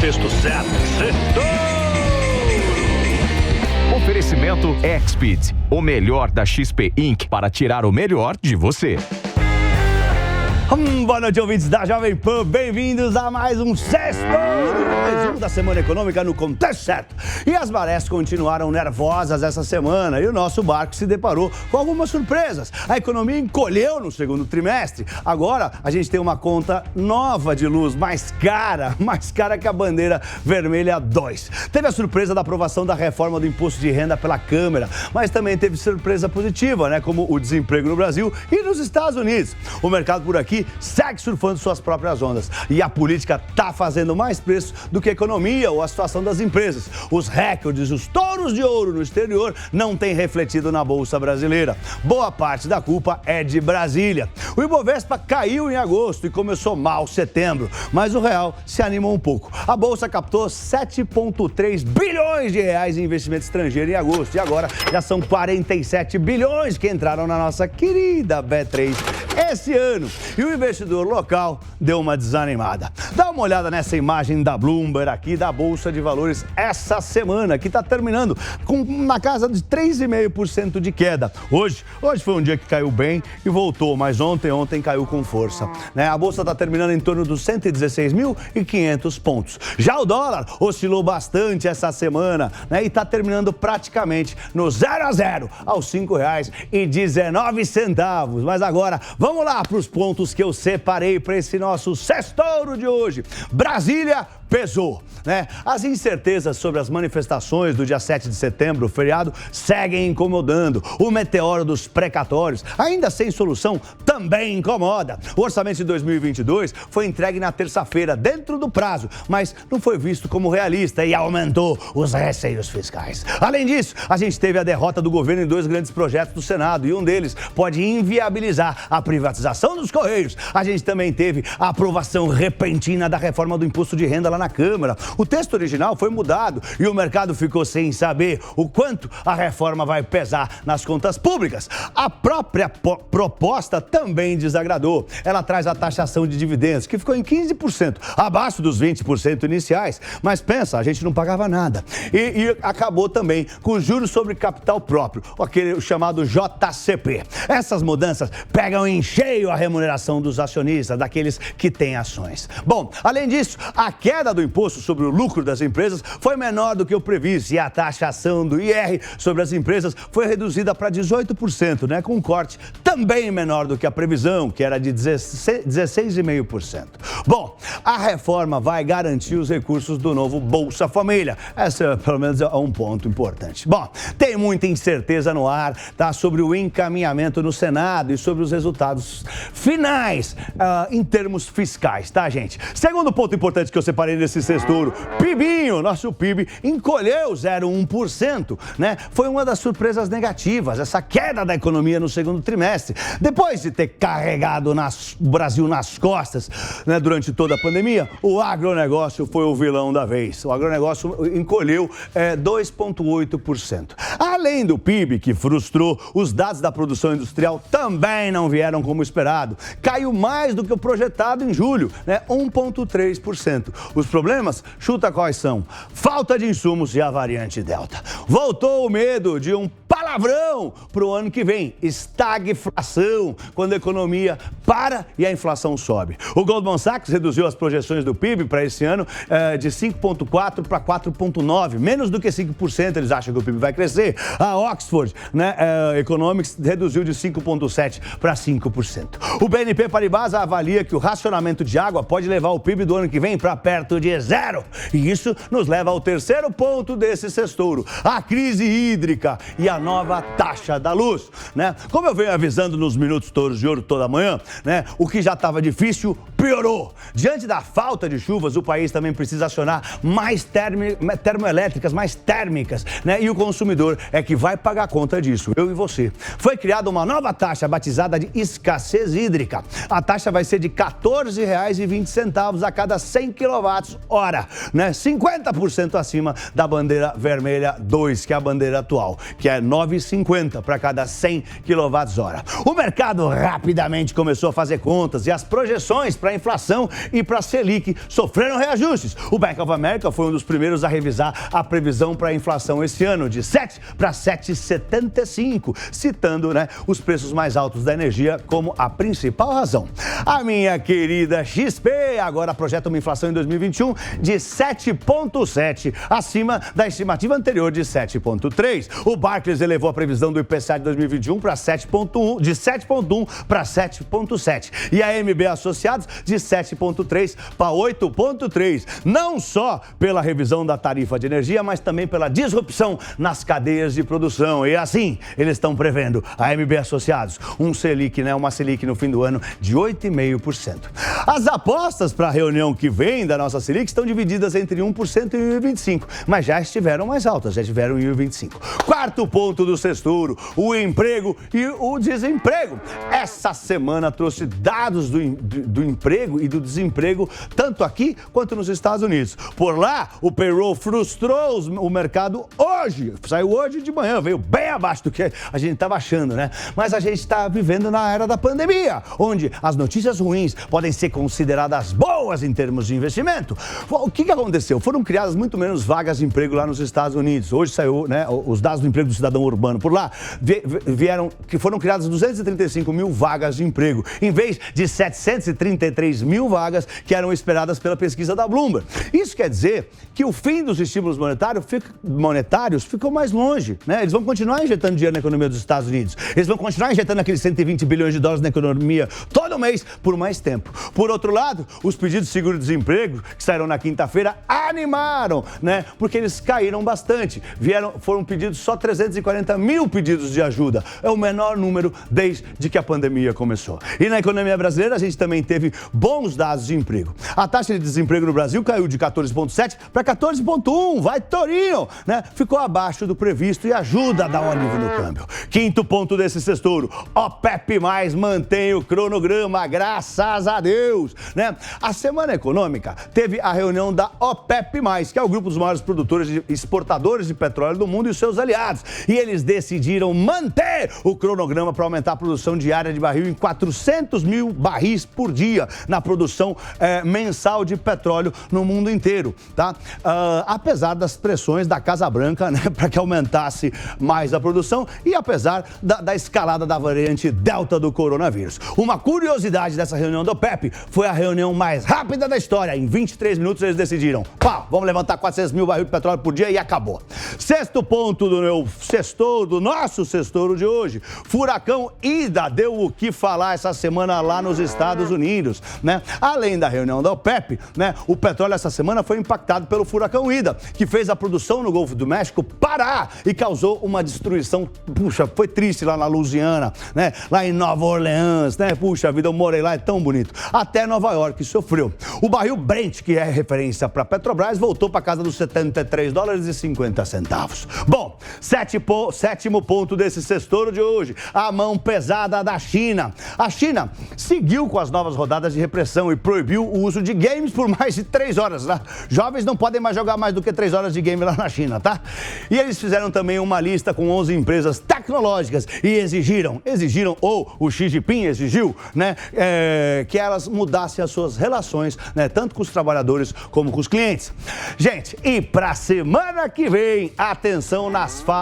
cesto certo. Sextou! Oferecimento Exped, o melhor da XP Inc. para tirar o melhor de você. Boa noite, ouvintes da Jovem Pan. Bem-vindos a mais um Sexto, resumo da semana econômica no contexto certo. E as marés continuaram nervosas essa semana e o nosso barco se deparou com algumas surpresas. A economia encolheu no segundo trimestre. Agora a gente tem uma conta nova de luz, mais cara que a bandeira vermelha 2. Teve a surpresa da aprovação da reforma do imposto de renda pela Câmara, mas também teve surpresa positiva, né? Como o desemprego no Brasil e nos Estados Unidos. O mercado por aqui segue surfando suas próprias ondas. E a política tá fazendo mais preço do que a economia ou a situação das empresas. Os recordes, os touros de ouro no exterior não têm refletido na Bolsa Brasileira. Boa parte da culpa é de Brasília. O Ibovespa caiu em agosto e começou mal setembro, mas o real se animou um pouco. A Bolsa captou 7,3 bilhões de reais em investimento estrangeiro em agosto. E agora já são 47 bilhões que entraram na nossa querida B3 esse ano. E o investidor local deu uma desanimada. Dá uma olhada nessa imagem da Bloomberg aqui da Bolsa de Valores essa semana, que está terminando na casa de 3,5% de queda. Hoje foi um dia que caiu bem e voltou, mas ontem caiu com força. Né? A Bolsa está terminando em torno dos 116.500 pontos. Já o dólar oscilou bastante essa semana, né? E está terminando praticamente no 0 a 0 aos R$ 5,19. Mas agora, vamos lá para os pontos que eu separei para esse nosso sextouro de hoje. Brasília pesou, né? As incertezas sobre as manifestações do dia 7 de setembro, o feriado, seguem incomodando. O meteoro dos precatórios, ainda sem solução, também incomoda. O orçamento de 2022 foi entregue na terça-feira, dentro do prazo, mas não foi visto como realista e aumentou os receios fiscais. Além disso, a gente teve a derrota do governo em 2 grandes projetos do Senado e um deles pode inviabilizar a privatização dos Correios. A gente também teve a aprovação repentina da reforma do imposto de renda lá na Câmara. O texto original foi mudado e o mercado ficou sem saber o quanto a reforma vai pesar nas contas públicas. A própria proposta também desagradou. Ela traz a taxação de dividendos, que ficou em 15%, abaixo dos 20% iniciais. Mas pensa, a gente não pagava nada. E acabou também com os juros sobre capital próprio, aquele chamado JCP. Essas mudanças pegam em cheio a remuneração dos acionistas, daqueles que têm ações. Bom, além disso, a queda do imposto sobre o lucro das empresas foi menor do que o previsto e a taxação do IR sobre as empresas foi reduzida para 18%, né, com um corte também menor do que a previsão, que era de 16,5%. Bom, a reforma vai garantir os recursos do novo Bolsa Família. Essa, pelo menos, é um ponto importante. Bom, tem muita incerteza no ar, tá, sobre o encaminhamento no Senado e sobre os resultados finais em termos fiscais, tá, gente? Segundo ponto importante que eu separei nesse sextouro, PIBinho, nosso PIB encolheu 0,1%, né? Foi uma das surpresas negativas, essa queda da economia no segundo trimestre. Depois de ter carregado o Brasil nas costas, né, durante toda a pandemia, o agronegócio foi o vilão da vez. O agronegócio encolheu 2,8%. Além do PIB, que frustrou, os dados da produção industrial também não vieram como esperado. Caiu mais do que o projetado em julho, né? 1,3%. Os problemas, chuta quais são? Falta de insumos e a variante Delta. Voltou o medo de um palavrão para o ano que vem, estagflação, quando a economia para e a inflação sobe. O Goldman Sachs reduziu as projeções do PIB para esse ano de 5,4% para 4,9%, menos do que 5% eles acham que o PIB vai crescer. A Oxford, né, Economics reduziu de 5,7% para 5%. O BNP Paribas avalia que o racionamento de água pode levar o PIB do ano que vem para perto de 0. E isso nos leva ao terceiro ponto desse sextouro, a crise hídrica e a nova taxa da luz, né? Como eu venho avisando nos Minutos Touros de Ouro toda manhã, né, o que já estava difícil piorou. Diante da falta de chuvas, o país também precisa acionar mais termoelétricas, mais térmicas, né? E o consumidor é que vai pagar conta disso, eu e você. Foi criada uma nova taxa batizada de escassez hídrica. A taxa vai ser de R$ 14,20 a cada 100 kWh, né? 50% acima da bandeira vermelha 2, que é a bandeira atual, que é R$ 9,50 para cada 100 kWh. O mercado rapidamente começou a fazer contas e as projeções para para a inflação e para a Selic sofreram reajustes. O Bank of America foi um dos primeiros a revisar a previsão para a inflação esse ano, de 7 para 7,75, citando, né, os preços mais altos da energia como a principal razão. A minha querida XP agora projeta uma inflação em 2021 de 7,7, acima da estimativa anterior de 7,3. O Barclays elevou a previsão do IPCA de 2021 para 7,1, de 7,1 para 7,7. E a MB Associados de 7,3 para 8,3. Não só pela revisão da tarifa de energia, mas também pela disrupção nas cadeias de produção. E assim, eles estão prevendo, a MB Associados, uma Selic no fim do ano de 8,5%. As apostas para a reunião que vem da nossa Selic estão divididas entre 1% e 1,25%, mas já estiveram mais altas, já estiveram em 1,25%. Quarto ponto do sexturo, o emprego e o desemprego. Essa semana trouxe dados do emprego e do desemprego, tanto aqui quanto nos Estados Unidos. Por lá, o payroll frustrou o mercado hoje. Saiu hoje de manhã, veio bem abaixo do que a gente estava achando, né? Mas a gente está vivendo na era da pandemia, onde as notícias ruins podem ser consideradas boas em termos de investimento. O que aconteceu? Foram criadas muito menos vagas de emprego lá nos Estados Unidos. Hoje saiu, né, os dados do emprego do cidadão urbano. Por lá, que foram criadas 235 mil vagas de emprego, em vez de 733 mil vagas que eram esperadas pela pesquisa da Bloomberg. Isso quer dizer que o fim dos estímulos monetários ficou mais longe, né? Eles vão continuar injetando dinheiro na economia dos Estados Unidos. Eles vão continuar injetando aqueles 120 bilhões de dólares na economia todo mês por mais tempo. Por outro lado, os pedidos de seguro-desemprego que saíram na quinta-feira animaram, né? Porque eles caíram bastante. Foram pedidos só 340 mil pedidos de ajuda. É o menor número desde que a pandemia começou. E na economia brasileira, a gente também teve bons dados de emprego. A taxa de desemprego no Brasil caiu de 14,7 para 14,1. Vai, Torinho! Né? Ficou abaixo do previsto e ajuda a dar um alívio no câmbio. Quinto ponto desse sextouro. OPEP+, mantém o cronograma, graças a Deus. Né? A semana econômica teve a reunião da OPEP+, que é o grupo dos maiores produtores e exportadores de petróleo do mundo e os seus aliados. E eles decidiram manter o cronograma para aumentar a produção diária de barril em 400 mil barris por dia na produção mensal de petróleo no mundo inteiro, tá? Apesar das pressões da Casa Branca, né, para que aumentasse mais a produção e apesar da escalada da variante Delta do coronavírus. Uma curiosidade dessa reunião do OPEP foi a reunião mais rápida da história. Em 23 minutos eles decidiram, vamos levantar 400 mil barris de petróleo por dia e acabou. Sexto ponto do nosso sextouro de hoje. Furacão Ida deu o que falar essa semana lá nos Estados Unidos, né? Além da reunião da OPEP, né, o petróleo essa semana foi impactado pelo furacão Ida, que fez a produção no Golfo do México parar e causou uma destruição. Puxa, foi triste lá na Louisiana, né? Lá em Nova Orleans, né? Puxa vida, eu morei lá, é tão bonito. Até Nova York sofreu. O barril Brent, que é referência para Petrobras, voltou para casa dos $73,50. Bom, sétimo ponto desse sextouro de hoje, a mão pesada da China. A China seguiu com as novas rodadas de repressão e proibiu o uso de games por mais de 3 horas, tá? Jovens não podem mais jogar mais do que 3 horas de game lá na China, tá? E eles fizeram também uma lista com 11 empresas tecnológicas e exigiram, ou o Xi Jinping exigiu, né, que elas mudassem as suas relações, né, tanto com os trabalhadores como com os clientes. Gente, e para a semana que vem, atenção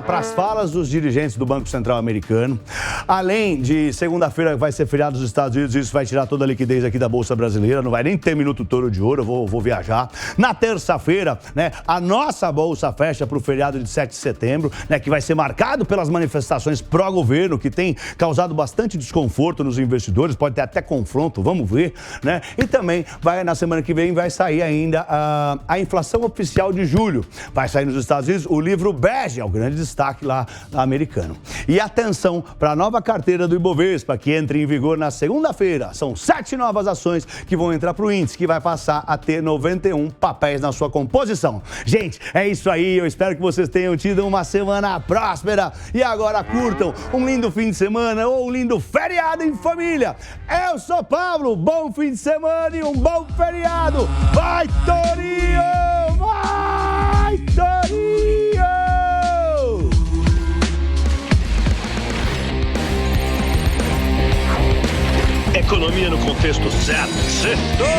para as falas dos dirigentes do Banco Central americano. Além de segunda-feira vai ser feriado nos Estados Unidos, isso vai tirar toda a liquidez aqui da Bolsa Brasileira, não vai nem ter minuto touro de ouro, eu vou viajar. Na terça-feira, né, a nossa Bolsa fecha para o feriado de 7 de setembro, né, que vai ser marcado pelas manifestações pró-governo, que tem causado bastante desconforto nos investidores, pode ter até confronto, vamos ver, né? E também na semana que vem vai sair ainda a inflação oficial de julho. Vai sair nos Estados Unidos o livro bege, é o grande destaque lá americano. E atenção para a nova carteira do Ibovespa, que entra em vigor na segunda-feira. São 7 novas ações que vão entrar para o índice, que vai passar a ter 91 papéis na sua composição. Gente, é isso aí. Eu espero que vocês tenham tido uma semana próspera. E agora curtam um lindo fim de semana ou um lindo feriado em família. Eu sou Pablo. Bom fim de semana e um bom feriado. Vai, Torinho! Vai, Torinho! Economia no contexto certo. Sextou!